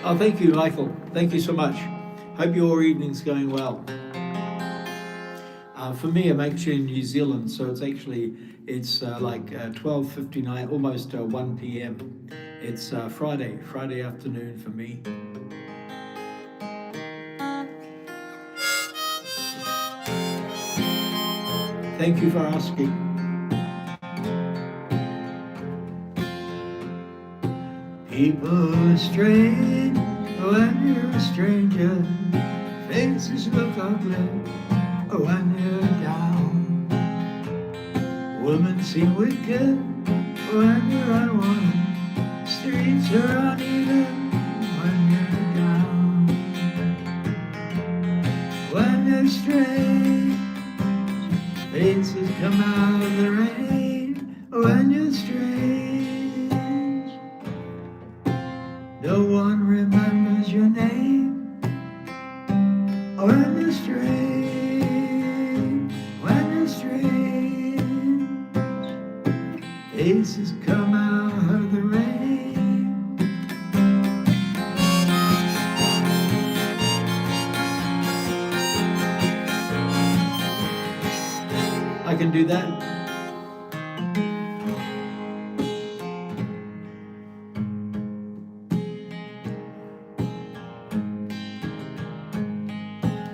Oh, thank you, Michael. Thank you so much. Hope your evening's going well. For me, I'm actually in New Zealand, so it's like 12:59, almost 1 p.m. It's Friday afternoon for me. Thank you for asking. People are strange when you're a stranger. Faces look ugly when you're down. Women seem wicked when you're unwanted. Streets are uneven when you're down. When you're strange, faces come out of the rain. When you're strange, no one remembers your name. When you're strange, when you're strange, faces come out of the rain. I can do that.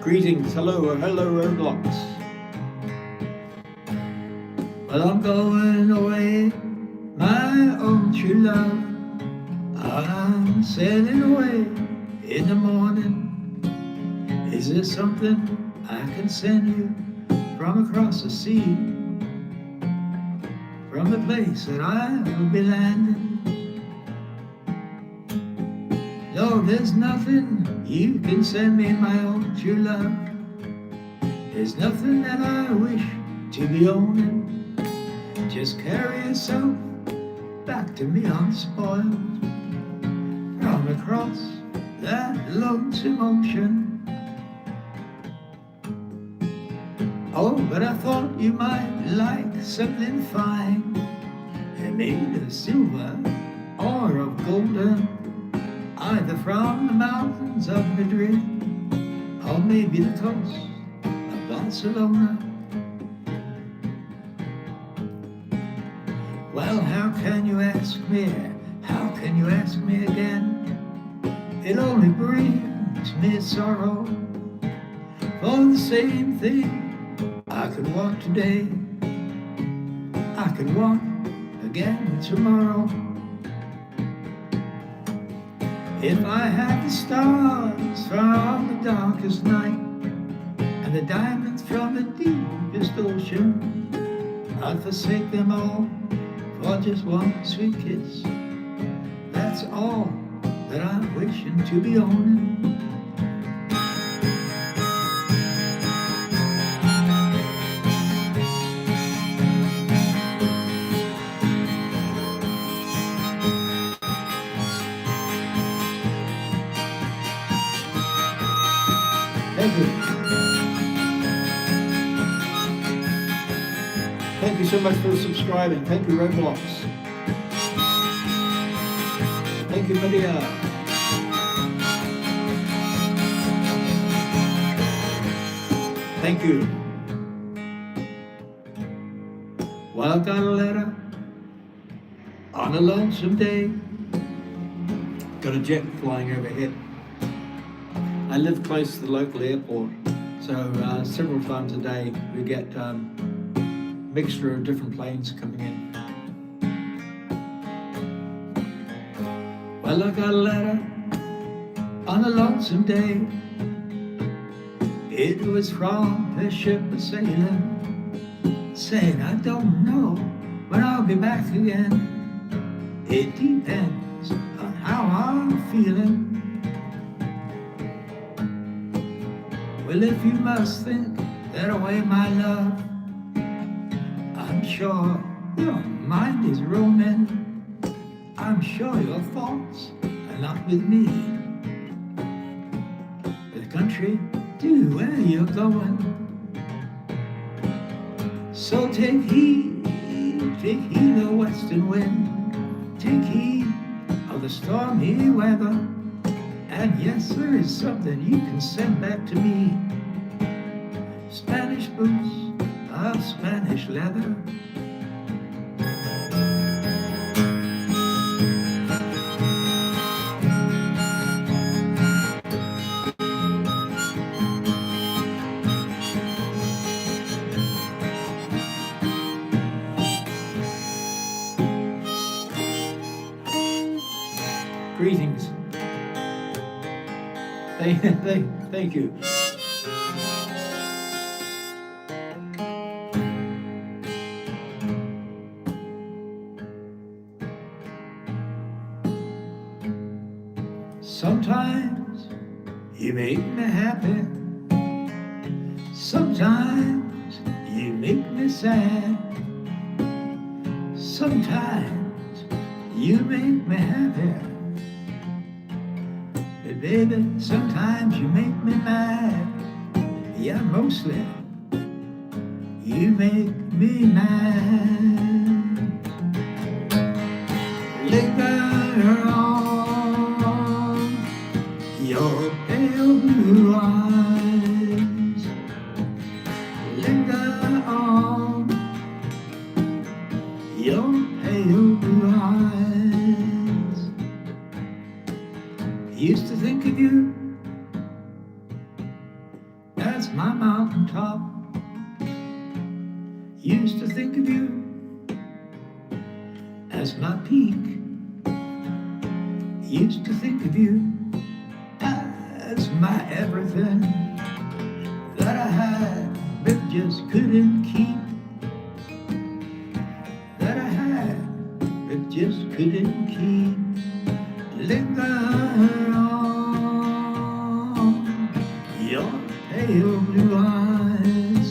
Greetings, hello Roblox. Well, I'm going away, my own true love. I'm sailing away in the morning. Is there something I can send you from across the sea? From the place that I will be landing? No, there's nothing you can send me, my own true love. There's nothing that I wish to be owning. Just carry yourself back to me unspoiled from across that lonesome ocean. Oh, but I thought you might like something fine, made of silver or of golden, either from the mountains of Madrid or maybe the coast of Barcelona. Well, how can you ask me? How can you ask me again? It only brings me sorrow. For the same thing, I could want today, I could want again tomorrow. If I had the stars from the darkest night and the diamonds from the deepest ocean, I'd forsake them all for just one sweet kiss. That's all that I'm wishing to be owning. Thank you. Thank you so much for subscribing. Thank you, Roblox. Thank you, Maria. Thank you. Well, I got a letter on a lonesome day. Got a jet flying overhead. I live close to the local airport, so several times a day we get mixture of different planes coming in. Well, I got a letter on a lonesome day. It was from a ship a-sailing, saying I don't know when I'll be back again. It depends on how I'm feeling. Well, if you must think that away, my love, I'm sure your mind is roaming. I'm sure your thoughts are not with me. The country to where you're going. So take heed of the western wind. Take heed of the stormy weather And yes, there is something you can send back to me. Spanish boots of Spanish leather. Greetings. Thank you. Sometimes you make me happy. Sometimes you make me sad. Sometimes you make me happy. But baby, sometimes you make me mad. Yeah, mostly you make me mad. Linger on your pale blue eyes. Linger on your pale blue eyes. Used to think of you as my mountaintop. Used to think of you as my peak. Used to think of you as my everything that I had but just couldn't keep. That I had but just couldn't keep. Linger on your pale blue eyes.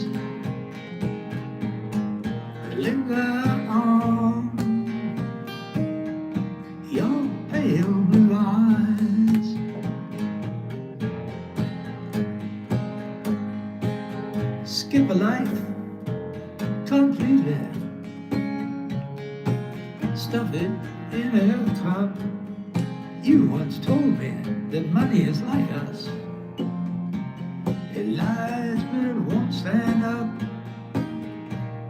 Linger on your pale blue eyes. Skip a life completely. Stuff it in a cup. You once told me that money is like us. It lies but it won't stand up.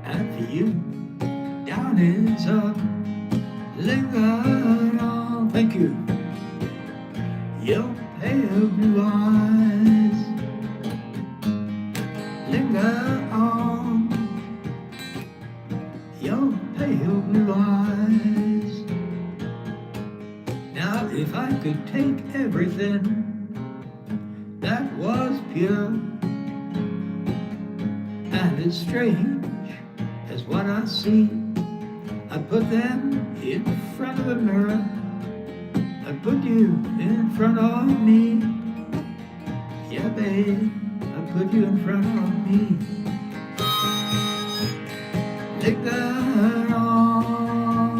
And for you, down is up. Linger on, thank you. Your pale blue eyes. Linger on your pale blue eyes. Now if I could take everything that was pure and as strange as what I see, I put them in front of the mirror. I put you in front of me. Yeah, babe, I put you in front of me. Linger on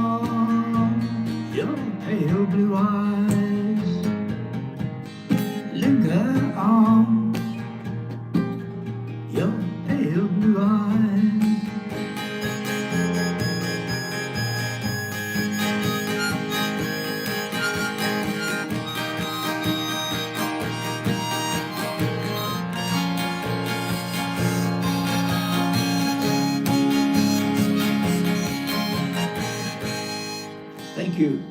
your pale blue eyes. Linger on your pale blue eyes. Thank you.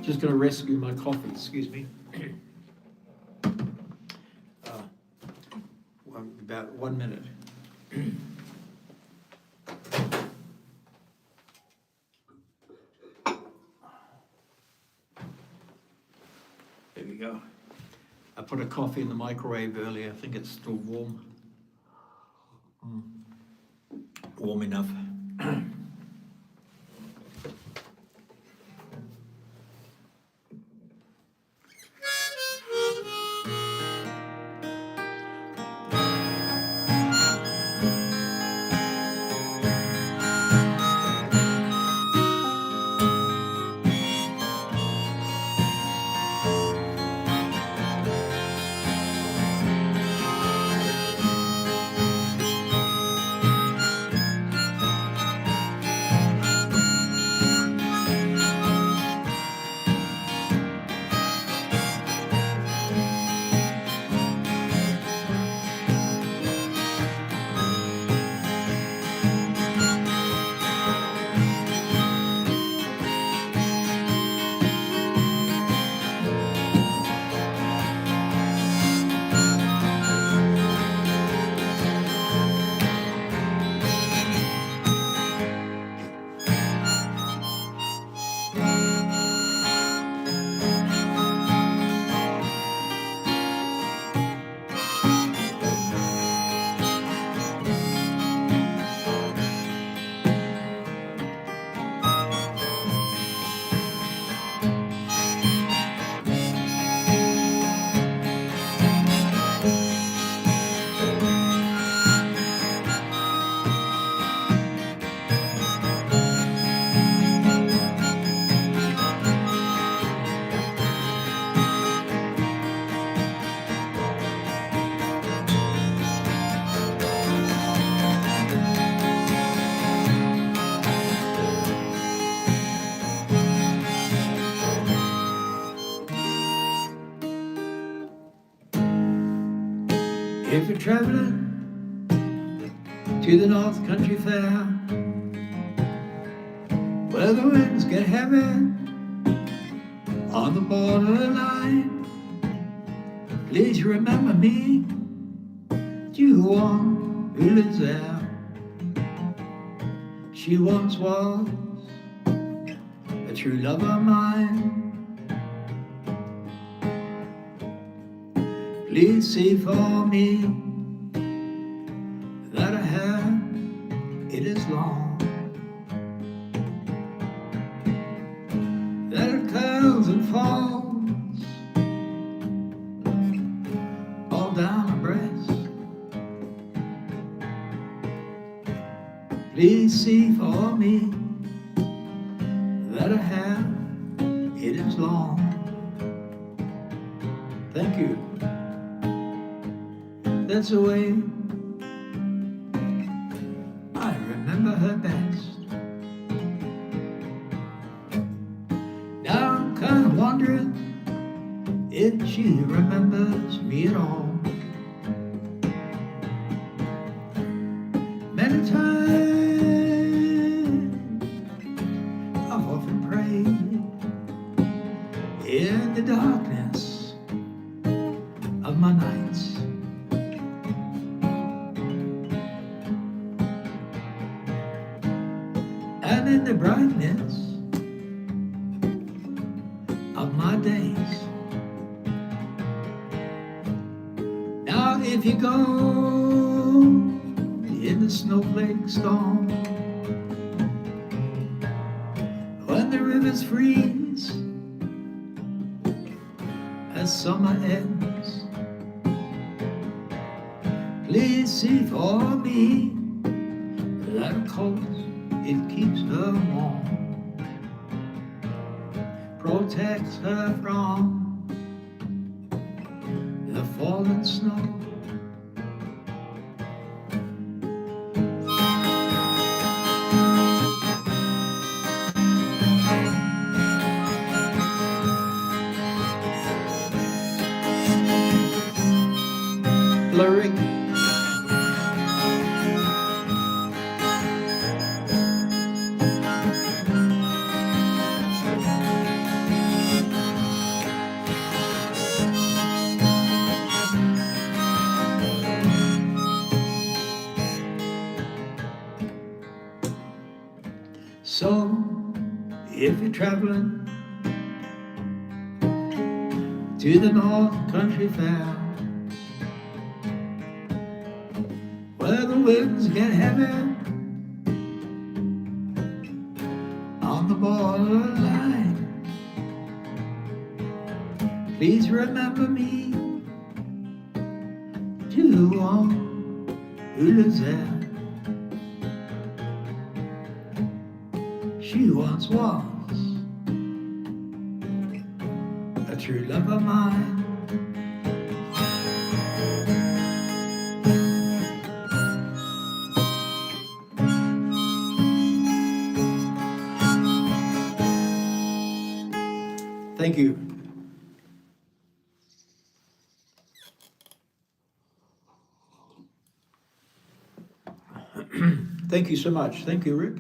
Just going to rescue my coffee, excuse me. About 1 minute. we go. I put a coffee in the microwave earlier. I think it's still warm. Warm enough. If you're traveling to the North Country Fair, where the winds get heavy on the borderline, please remember me, you one who lives there. She once was a true love of mine. Please see for me that her hair, it is long, that it curls and falls all down her breast. Please see for me that her hair, it is long. Thank you. That's the way I remember her best. Now I'm kind of wondering if she remembers me at all. Many times I've often prayed in the darkness of my nights. And in the brightness of my days. Now if you go in the snowflake storm, when the rivers freeze as summer ends, please see for me that of course it keeps her warm, protects her from the falling snow. Blurry. So, if you're traveling to to the North Country Fair, where the winds get heavy on the borderline. Please remember me to the one who lives there. She once was a true love of mine. Thank you. Thank you so much. Thank you, Rick.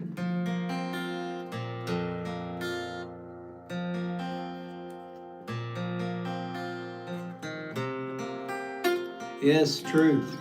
Yes, truth.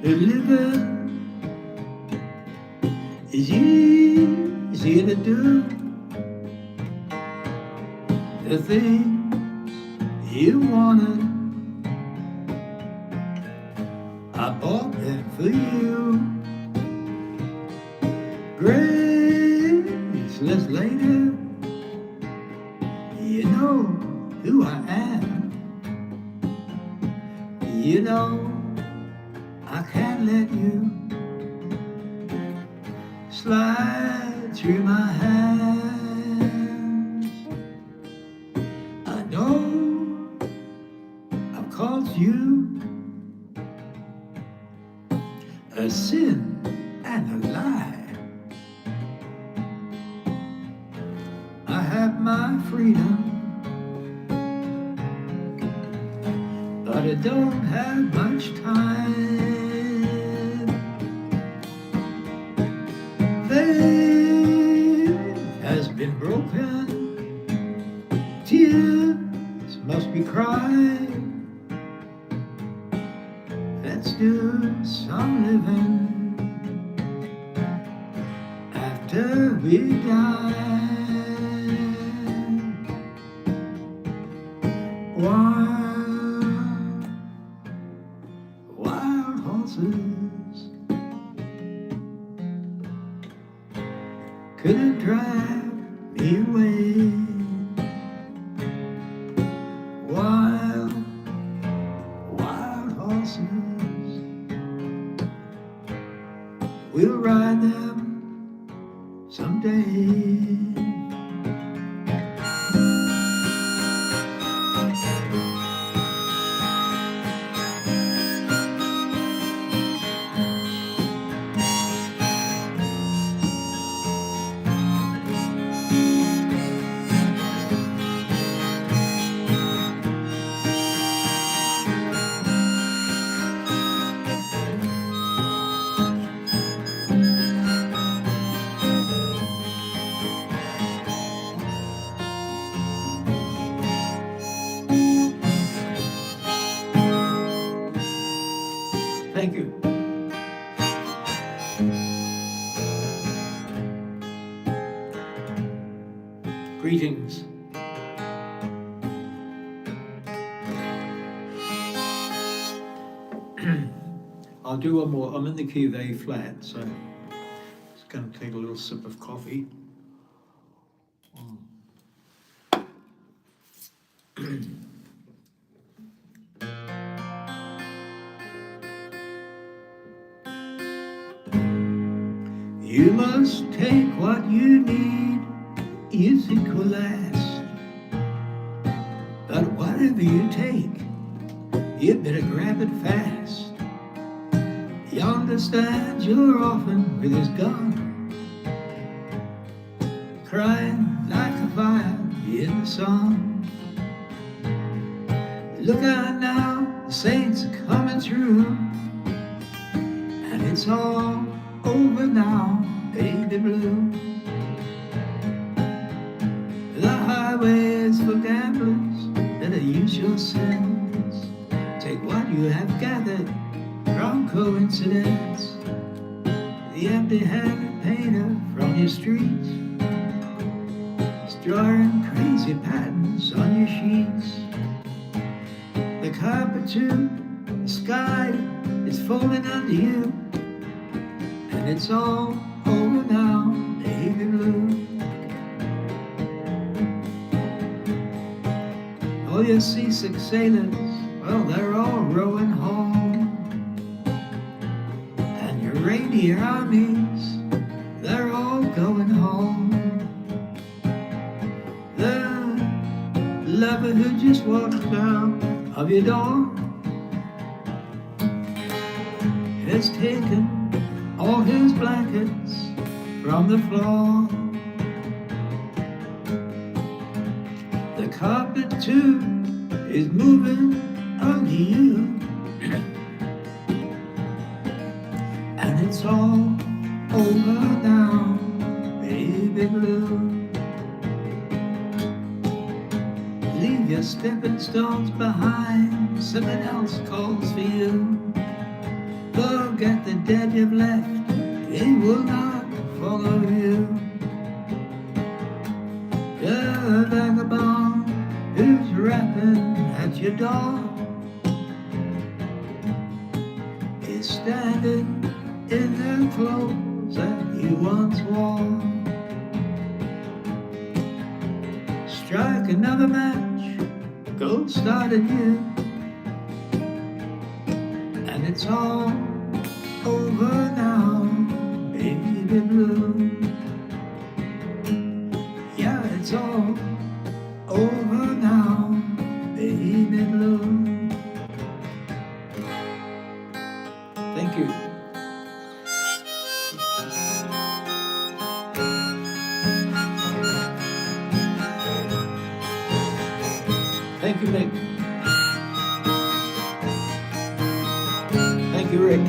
Living is easy to do. The things you wanted, I bought them for you. Graceless lady, you know who I am. You know I can't let you slide through my hands. I know I've caused you a sin and a lie. I have my freedom, but I don't have much time. Faith has been broken, tears must be cried. Let's do some living after we die. Wild horses couldn't drive me away. Wild horses, we'll ride them someday. Thank you. Greetings. I'll do one more. I'm in the key of A flat, so just going to take a little sip of coffee. You must take what you need, you think will last. But whatever you take, you better grab it fast. He understands you're often with his gun, crying like a fire in the sun. Look out now, the saints are coming through, and it's all over now, baby blue. The highways for gamblers, better use your sense. Take what you have gathered from coincidence. The empty-handed painter from your streets is drawing crazy patterns on your sheets. The carpet too, the sky is folding under you, and it's all over now, baby blue. All your seasick sailors, well, they're all rowing home. And your reindeer armies, they're all going home. The lover who just walked out of your door has taken all his blankets from the floor. The carpet too is moving under you, and it's all over now, baby blue. Leave your stepping stones behind, something else calls for you. Forget the dead you've left, they will not follow you. The vagabond who's rapping at your door is standing in the clothes that you once wore. Strike another match, go start anew, and it's all over now, baby blue. Yeah, it's all over now, baby blue. Thank you. Thank you, Nick. Thank you, Rick.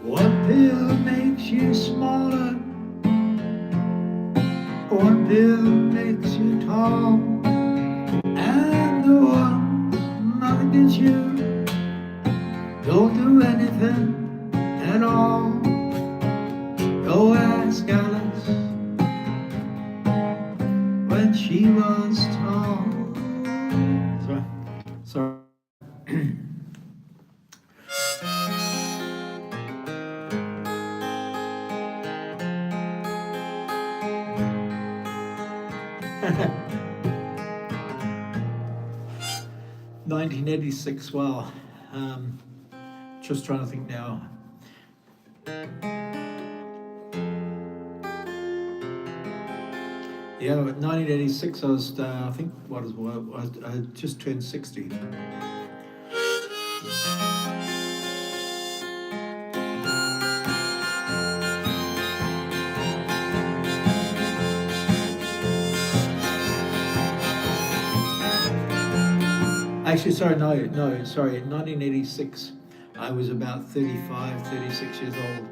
One pill makes you smaller, one pill makes you tall, and the ones mother gives you don't do anything at all. Go ask Alice when she was tall. Sorry. 1986, wow. Just trying to think now. Yeah, in 1986, I was, I think, I just turned 60. Actually, sorry, no, sorry. In 1986, I was about 35, 36 years old.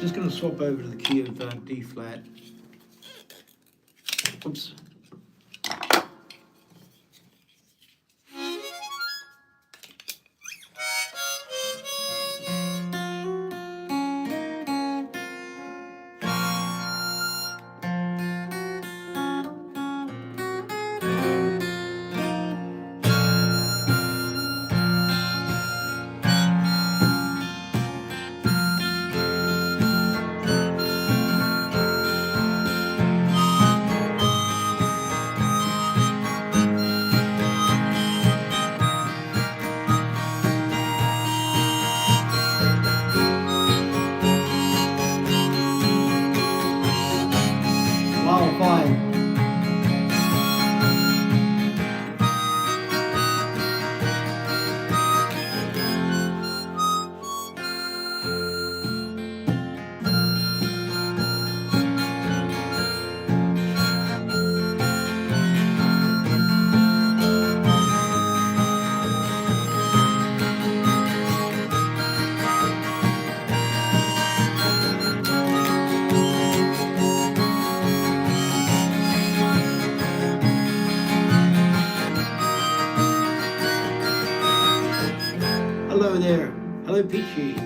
Just going to swap over to the key of D flat. Oops. Wow, fine. Hello there. Hello, Peachy.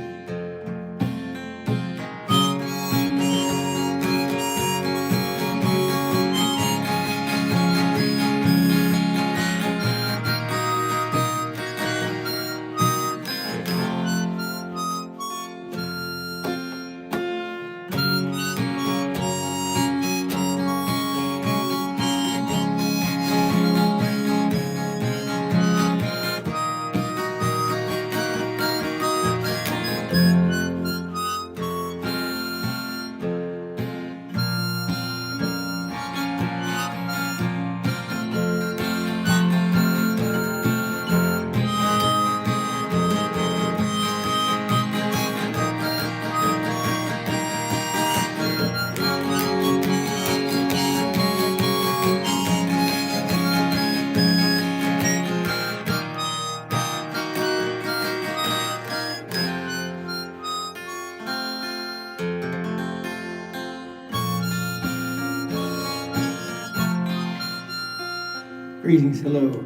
Greetings, hello.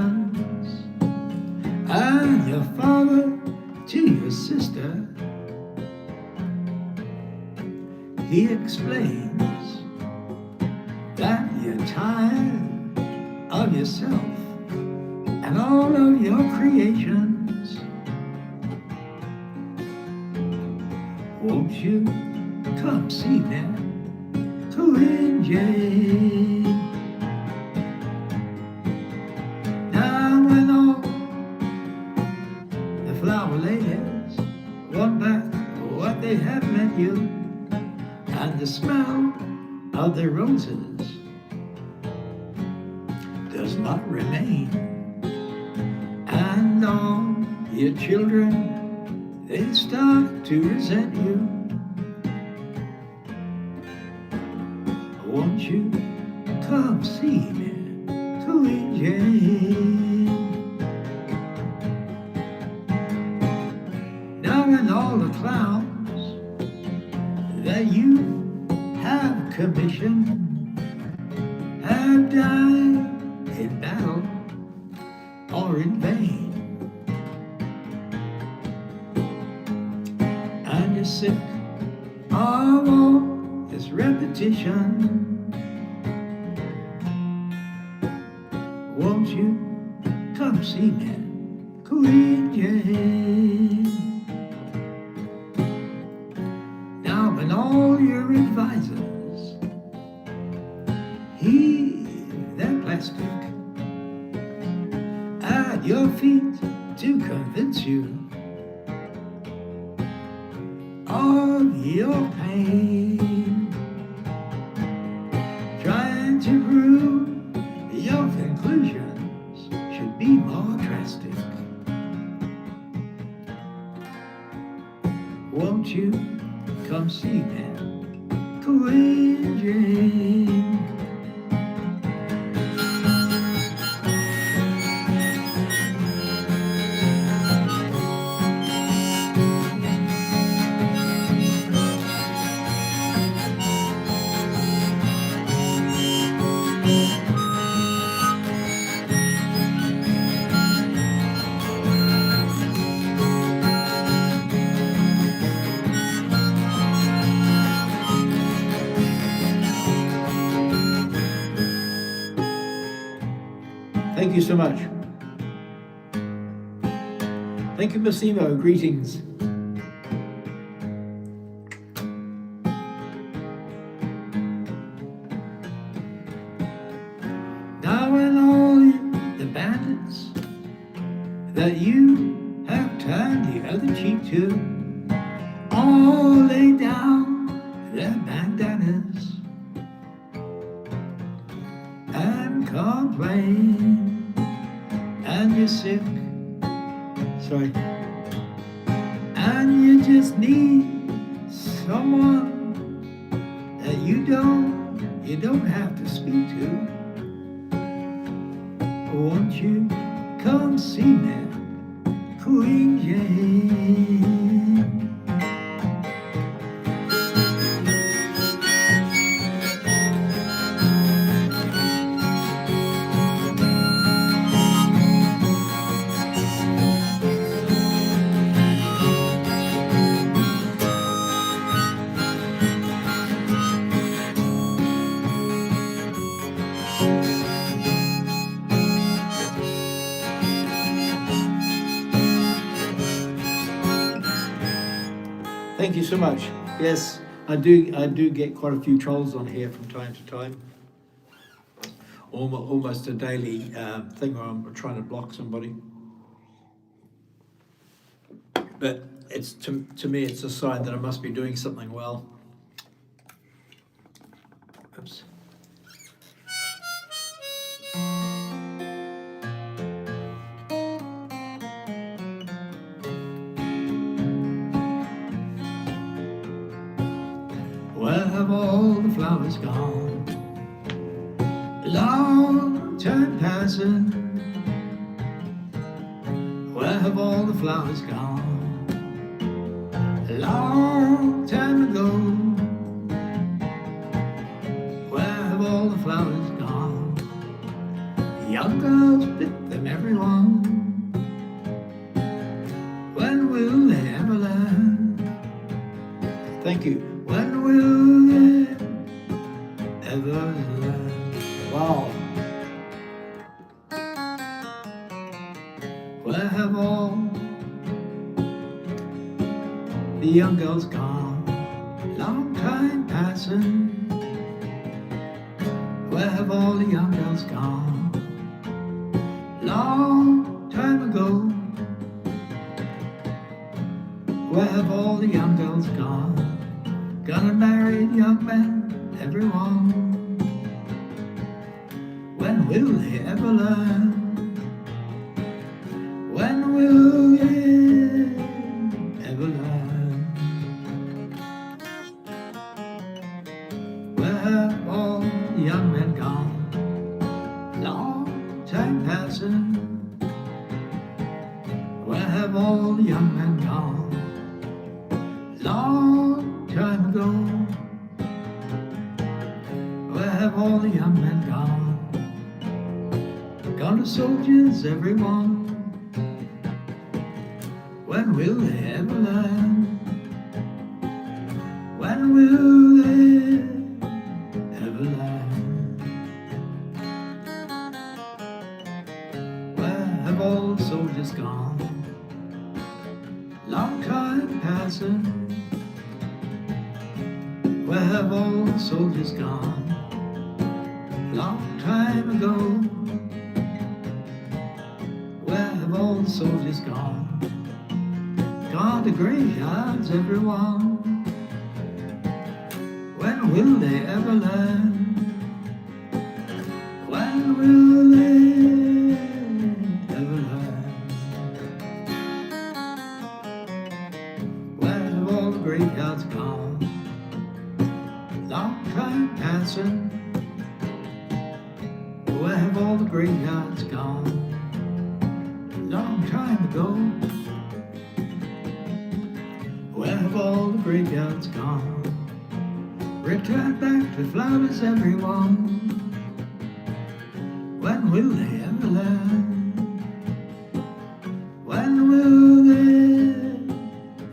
creations, and your father to your sister. He explains that you're tired of yourself and all of your creations. Won't you come see me, Corinne Jane? Now when all the flower ladies want back what they have lent you, and the smell of their roses does not remain, and all your children, they start to resent you. Won't you come see me, Corinne Jane? Now when all the clowns that you have commissioned have died in battle or in vain, and you're sick of all this repetition, won't you come see me, Corinne Jane? Now when all your advisors heave their plastic at your feet to convince you of your pain, trying to prove your conclusions should be more drastic, won't you come see me, Corinne Jane? Thank you so much. Thank you, Miss Emo. Greetings. Now when all the bandits that you have turned the other cheek to all lay down their bandanas and complain, and you're sick, sorry, and you just need someone that you don't have to speak to. Won't you come see me, Queen Jane? Thank you so much. Yes, I do get quite a few trolls on here from time to time. Almost a daily thing where I'm trying to block somebody. But it's to me, it's a sign that I must be doing something well. Oops. Where have all the flowers gone? Long time passing. Where have all the flowers gone? A long time ago. Where have all the flowers gone? The young girls pick them every Where have all the young girls gone? Long time passing. Where have all the young girls gone? Long time ago. Where have all the young girls gone? Gonna marry young men, everyone. When will they ever learn? When will they ever learn? Where have all the young men gone? Long time passing. Where have all the young men gone? Long time ago. Where have all the young men gone? Gone to soldiers, everyone. When will they ever learn? When will they ever learn? Where have all the soldiers gone? Long time passing. Where have all the soldiers gone? Long time ago. Where have all the soldiers gone? Gone to graveyards, everyone. When will they ever learn? When will they ever learn? Where have all the graveyards gone? Long time passing. Where have all the graveyards gone? Long time ago. Where have all the graveyards gone? Return back to flowers, everyone. When will they ever learn? When will they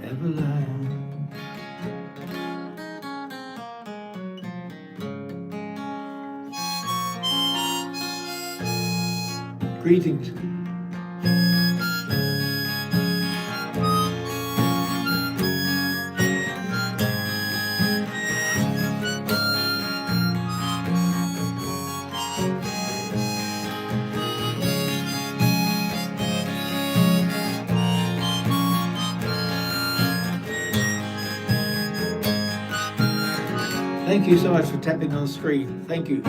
ever learn? Greetings. Thank you so much for tapping on the screen. Thank you.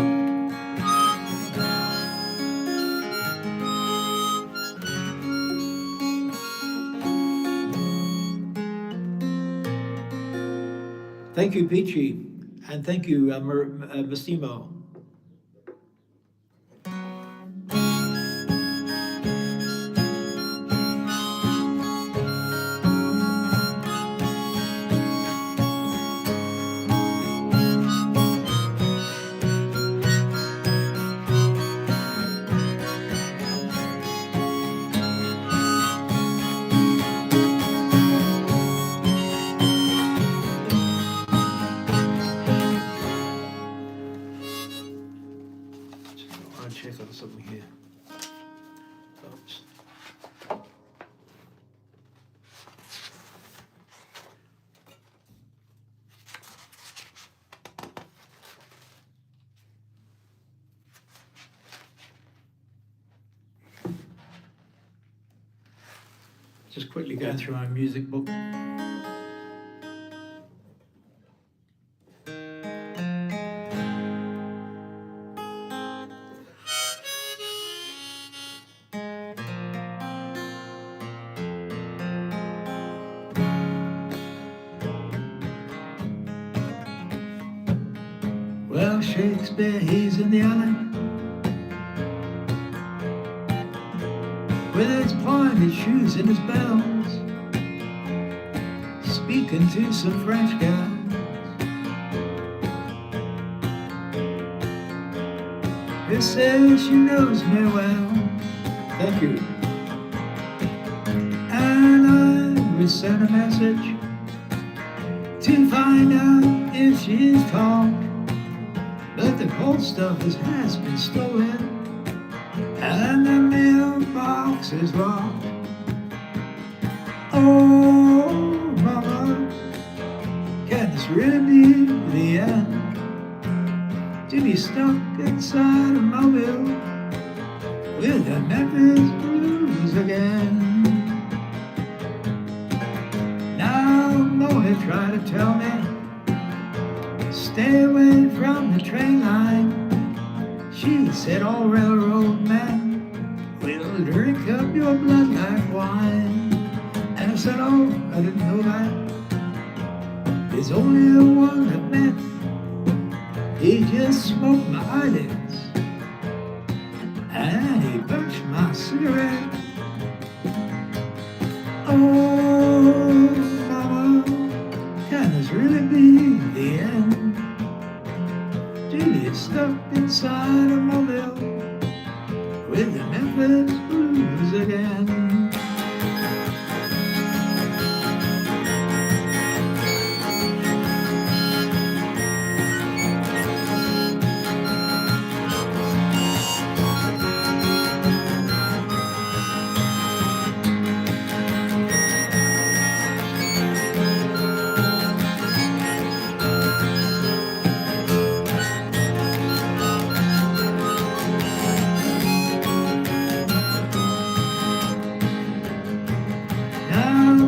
Thank you, Peachy, and thank you, Massimo. Check on something here. Oops. Just quickly going through my music book. Well, Shakespeare, he's in the alley with his pointed shoes and his bells, speaking to some French girls who says she knows me well. Thank you. And I will send a message to find out if she's talked. But the post office has been stolen and the mailbox is locked. Oh, mama, can this really be the end? To be stuck inside a mobile with the Memphis blues again. Now Moe tried to tell me, stay away from the train line. She said all railroad men will drink up your blood like wine. And I said, oh, I didn't know that. There's only one that met. He just smoked my eyelids and he punched my cigarette. Oh, mama, can this really be the end? To get stuck inside a mobile with the Memphis blues again.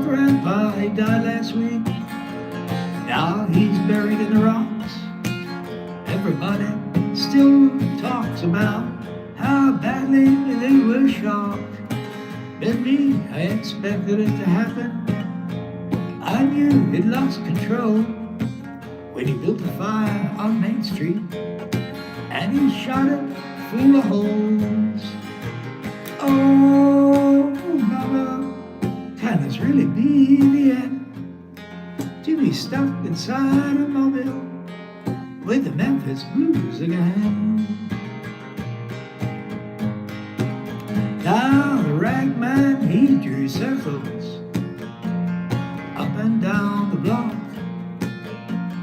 Grandpa, he died last week. Now he's buried in the rocks. Everybody still talks about how badly they were shocked. But me, I expected it to happen. I knew he'd lost control when he built a fire on Main Street and he shot it full of holes. Oh, mama, can this really be the end? To be stuck inside a mobile with the Memphis blues again. Now the ragman, he drew circles up and down the block.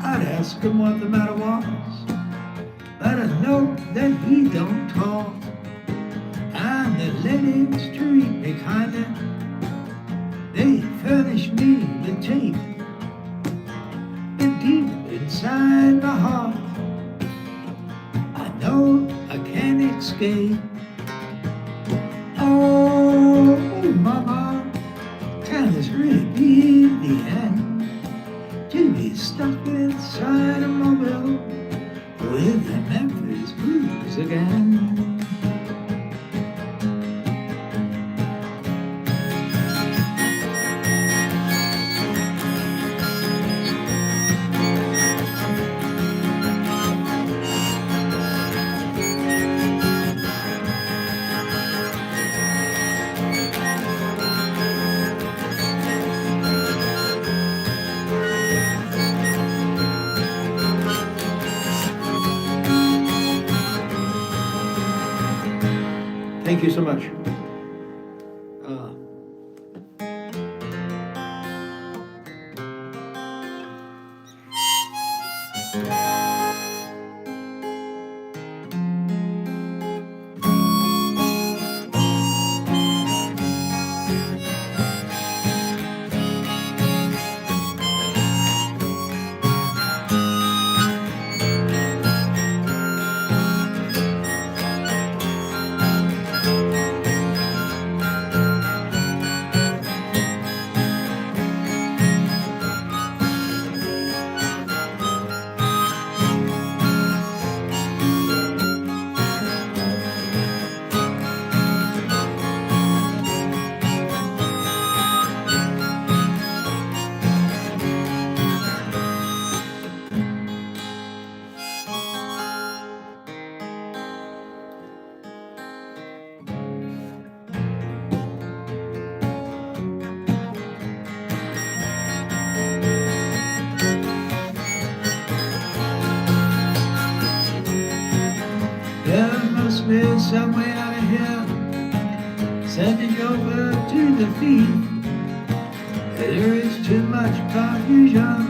I'd ask him what the matter was, but I know that he don't talk. And the ladies treat me kindly. They furnish me with tape, but deep inside my heart, I know I can't escape. Oh, mama, can this really be the end? To be stuck inside a mobile with the Memphis blues again. Thank you so much. There must be some way out of here, sending over to the thief. There is too much confusion,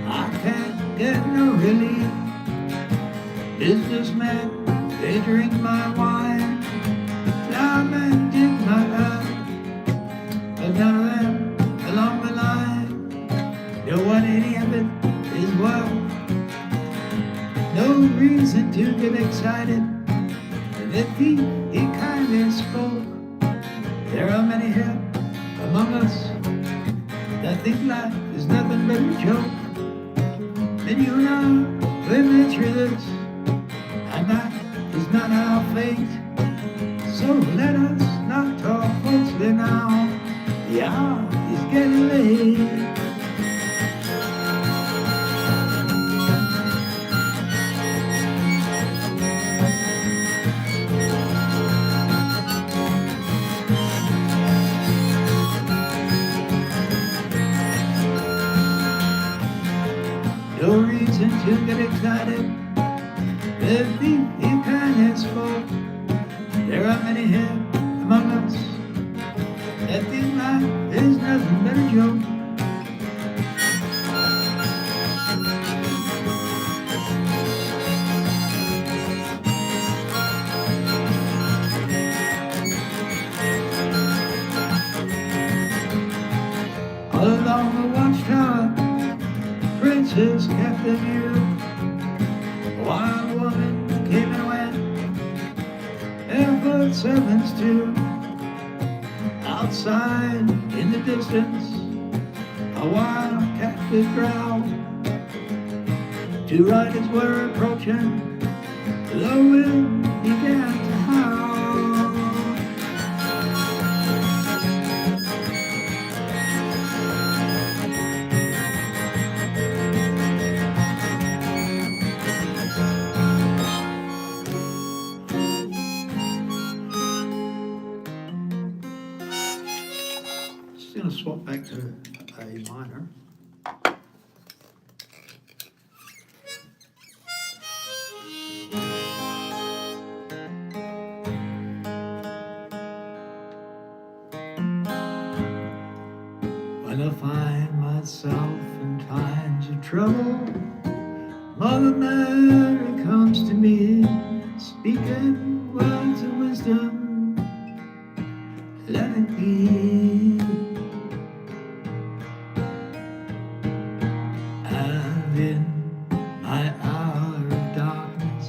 I can't get no relief. Businessmen, they drink my wine, plowmen dig my earth, but none of them get excited. And if he kindly spoke, there are many here among us that think life is nothing but a joke. And you and I, we've been through this, and that is not our fate. So let us not talk falsely now. The hour is getting late. No reason to get excited. If he kindly spoke, there are many here among us that think life is nothing but a joke. All along the watchtower, princes kept their view. A wild woman came and went, barefoot servants too. Outside in the distance, a wild cat did growl. Two riders were approaching, the wind began to howl. Just going to swap back to A minor. When I find myself in times of trouble, Mother Mary comes to me, speaking words of wisdom. Let it be. And in my hour of darkness,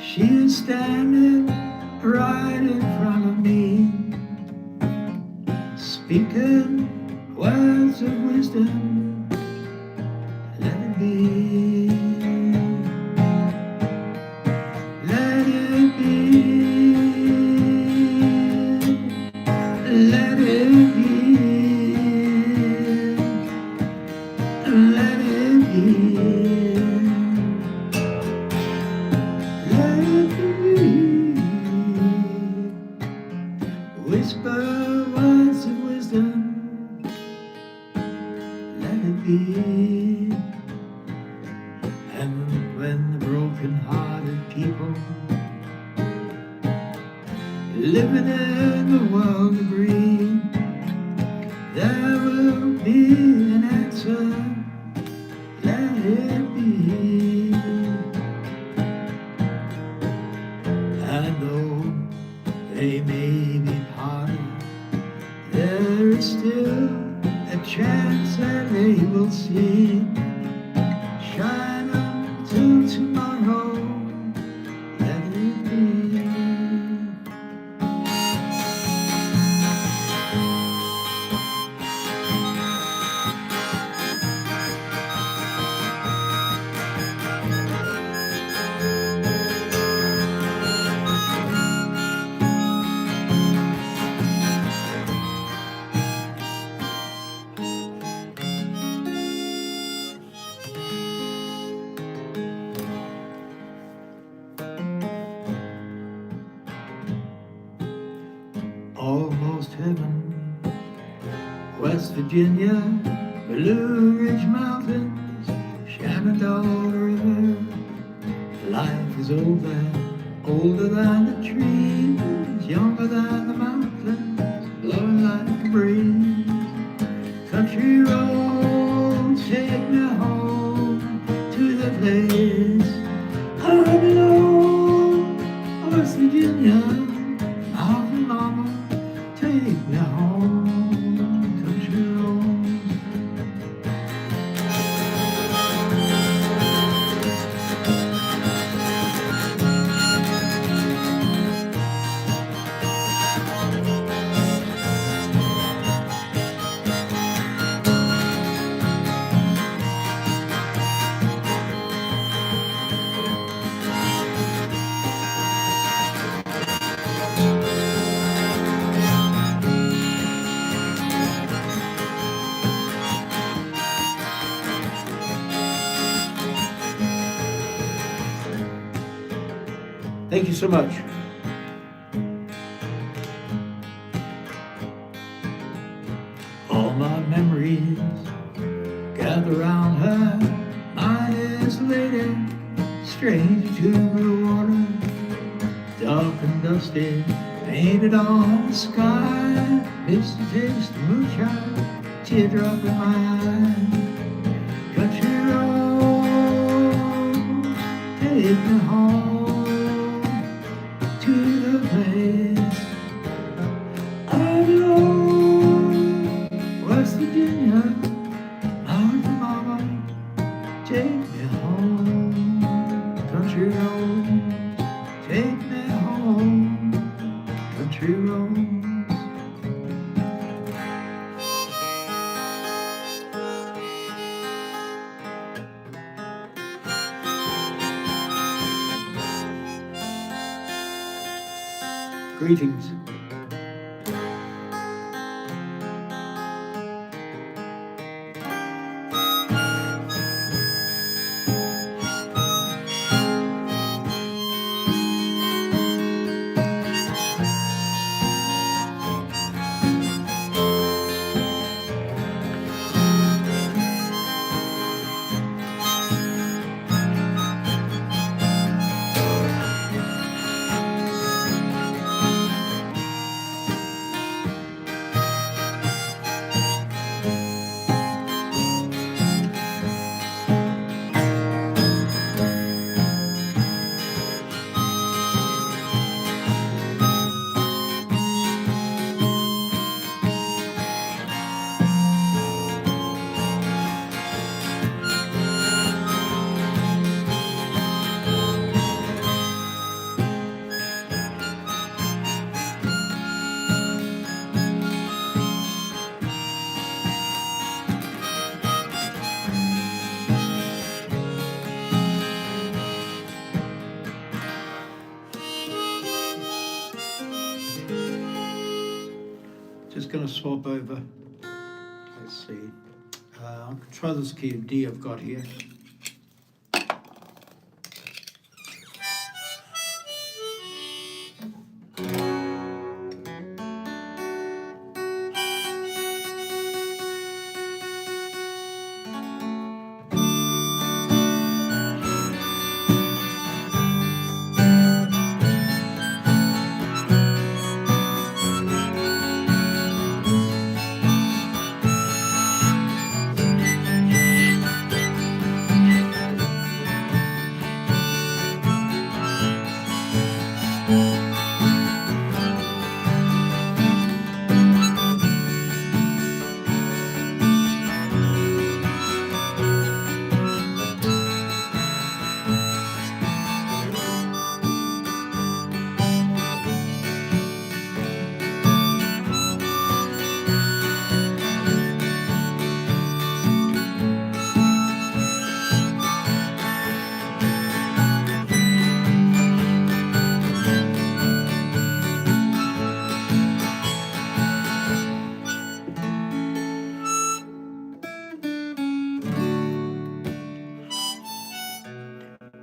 she is standing right in front of me, speaking words of wisdom. Let it be. Let it be. Let it be. Let it be. Let it be. Whisper words of wisdom. Let it be. And when the broken-hearted people living in the world agree, there will be an answer. Let it be. And though they may be parted, there is still a chance that they will see. Shine until tomorrow. Let it be. Almost heaven, West Virginia, Blue Ridge Mountains, Shenandoah River. Life is old there, older than the trees, younger than the mountains, blowing like a breeze. Country roads take me home to the place I belong. West Virginia, mountain mama, take me home, country roads. Thank you so much. All my memories gather round her. Mine is a lady, stranger to the water, dark and dusty, painted on the sky. Miss the taste of moonshine, teardrop in my eye. Country road, take me home to the place I belong. West Virginia, mountain mama, take me home. Country road, take me home. Country road. Greetings. Just going to swap over. Let's see. I'll try this key of D I've got here.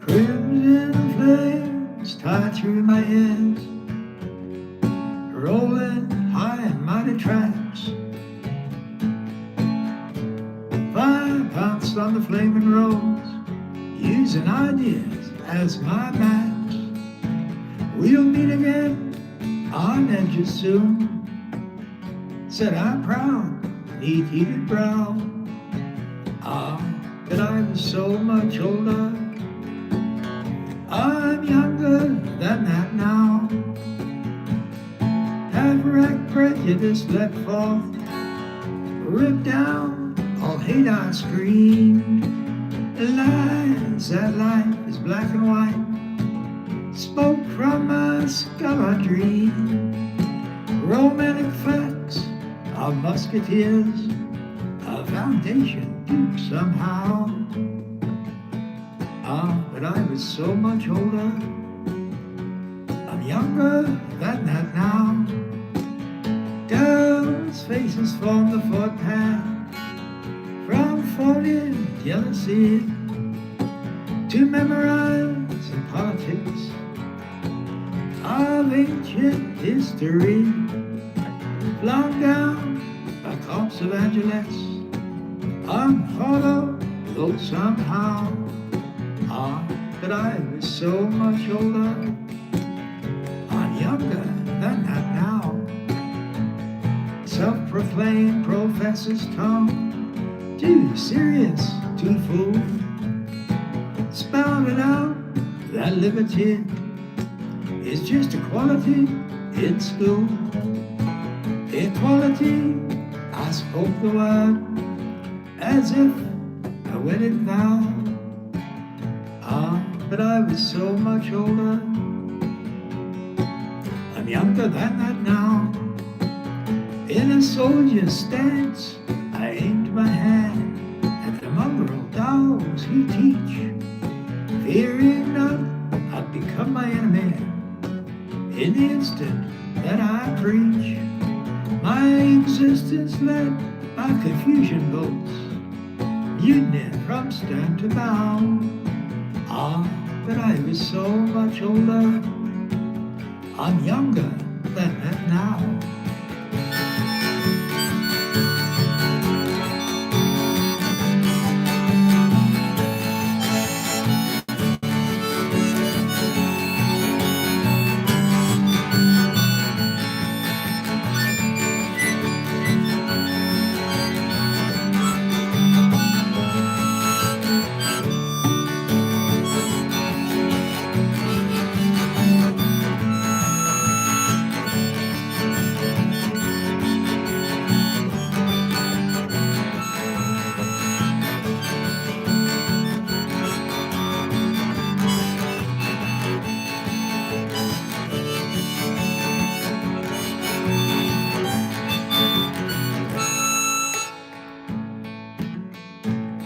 Crimson flames tied through my ears, rolling high in mighty tracks. Fire pounced on the flaming roads, using ideas as my match. We'll meet again on edges soon, said I'm proud, beneath heated brow. Ah, but I was so much older. I'm younger than that now. Have prejudice let forth, ripped down all hate I screamed. Lies that life is black and white, spoke from my skull I dreamed. Romantic facts of musketeers, a foundation deep somehow. Ah, but I was so much older. I'm younger than that now. Girls' faces form the footpath, from falling jealousy to memorize in politics. of ancient history, flung down by corpse of Angeles, unfollowed though somehow. But I was so much older, I'm younger than that now. Self-proclaimed professor's tongue, too serious, too full, spouting out that liberty is just equality in school. Equality, I spoke the word as if I wedded vow. But I was so much older, I'm younger than that now. In a soldier's stance, I aimed my hand at the mongrel dogs who teach, fearing none, I'd become my enemy in the instant that I preach. My existence led by confusion boats, mutiny from stern to bow. But I was so much older, I'm younger than that now.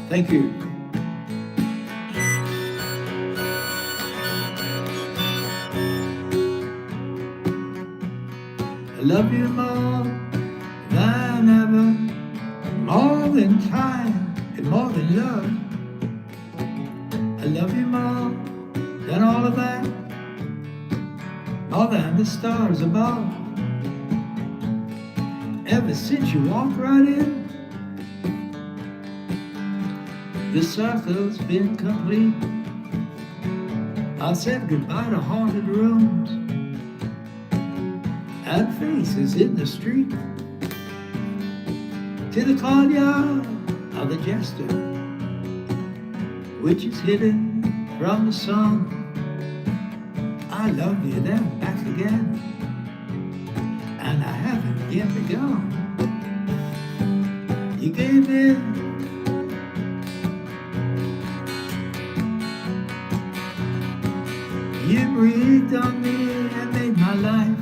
Thank you. I love you more than ever, more than time and more than love. I love you more than all of that, more than the stars above. Ever since you walked right in, the circle's been complete. I said goodbye to haunted rooms and faces in the street, to the courtyard of the jester, which is hidden from the sun. I love you then back again, and I haven't yet begun. You gave me you breathed on me and made my life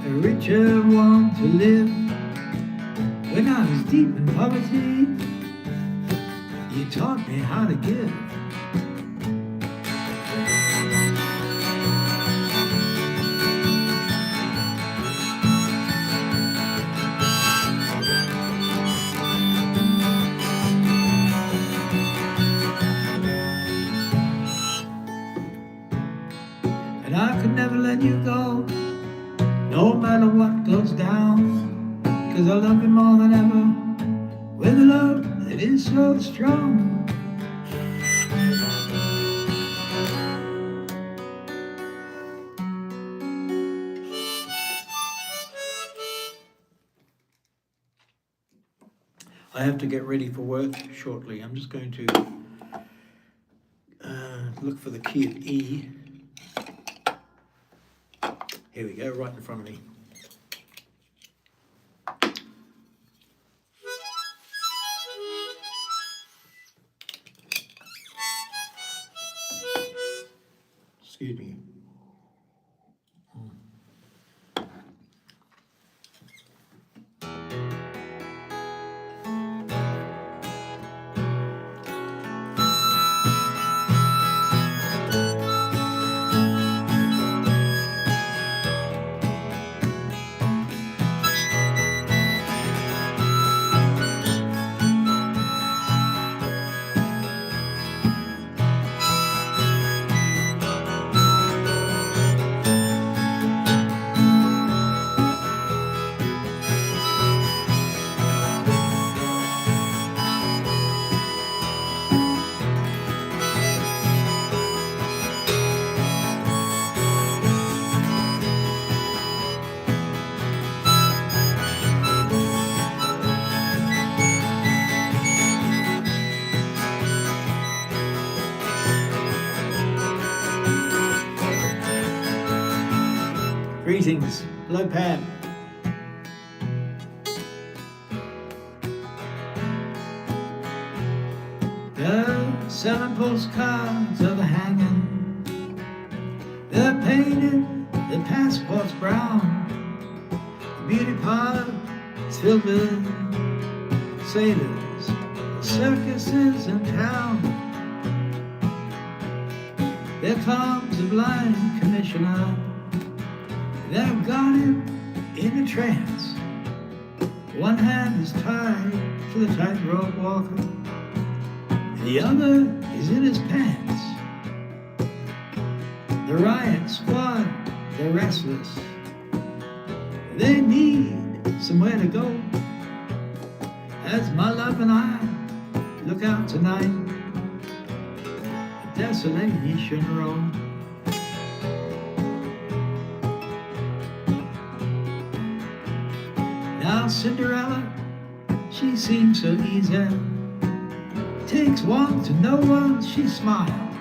a richer one to live. When I was deep in poverty, you taught me how to give. And I could never let you go, no matter what goes down, 'cause I love you more than ever, with a love that is so strong. I have to get ready for work shortly. I'm just going to look for the key of E. Here we go, right in front of me. Excuse me. Greetings. Hello, Pam. They're selling postcards of a hanging. They're painted, the passports brown. The beauty parlor is filled with sailors, circuses in town. There comes a blind commissioner. They've got him in a trance. One hand is tied to the tightrope walker, the other is in his pants. The riot squad, they're restless. They need somewhere to go. As my love and I look out tonight, a desolation row. Now Cinderella, she seems so easy. Takes one to know one, she smiles,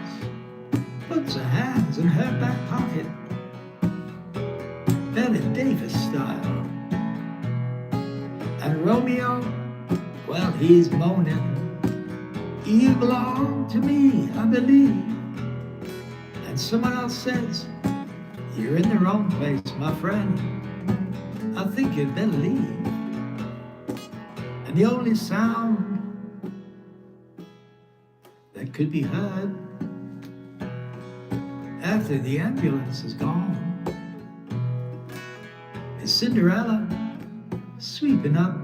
puts her hands in her back pocket, Bette Davis style. And Romeo, well, he's moaning, you belong to me, I believe. And someone else says, you're in the wrong place, my friend, I think you'd better leave. And the only sound that could be heard after the ambulance is gone is Cinderella sweeping up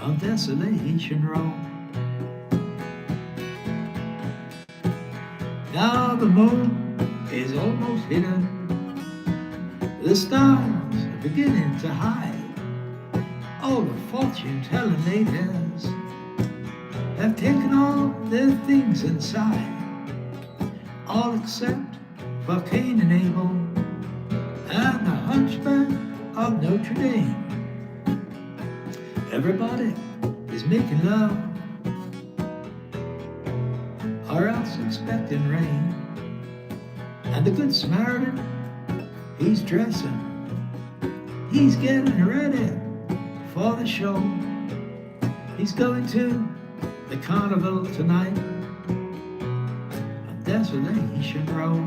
on Desolation Row. Now the moon is almost hidden, the stars are beginning to hide. All the fortune-telling ladies have taken all their things inside, all except for Cain and Abel and the Hunchback of Notre Dame. Everybody is making love, or else expecting rain. And the Good Samaritan, he's dressing, he's getting ready for the show. He's going to the carnival tonight on Desolation Row.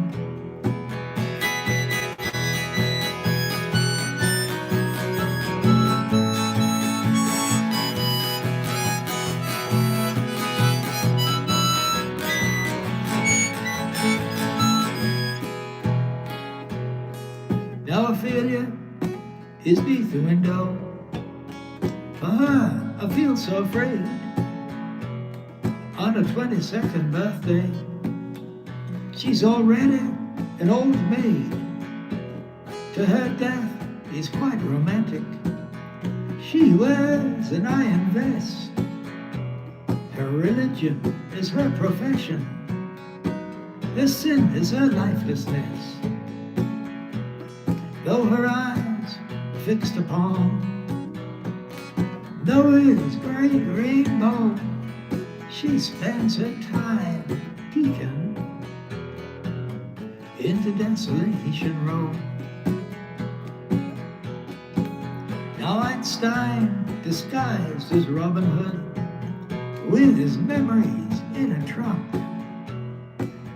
Now Ophelia is beneath the window. For her, I feel so afraid. On her 22nd birthday, she's already an old maid. To her, death is quite romantic. She wears an iron vest. Her religion is her profession. Her sin is her lifelessness. Though her eyes are fixed upon Noah's great rainbow, she spends her time peeking into Desolation Row. Now Einstein, disguised as Robin Hood, with his memories in a trunk,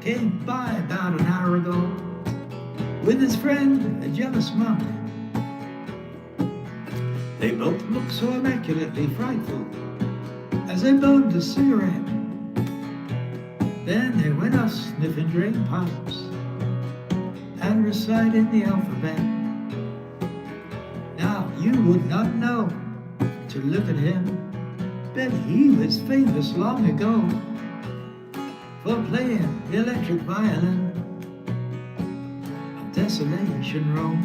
came by about an hour ago with his friend, a jealous monk. They both looked so immaculately frightful as they burned a cigarette. Then they went off sniffing drain pipes and reciting the alphabet. Now you would not know to look at him, but he was famous long ago for playing the electric violin on Desolation Row.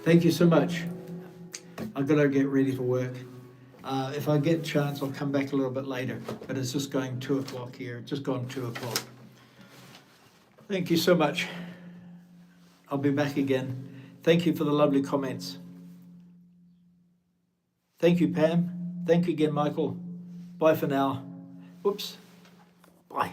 Thank you so much. I've got to get ready for work. If I get a chance, I'll come back a little bit later, but it's just going 2 o'clock here. It's just gone 2 o'clock. Thank you so much. I'll be back again. Thank you for the lovely comments. Thank you, Pam. Thank you again, Michael. Bye for now. Whoops. Bye.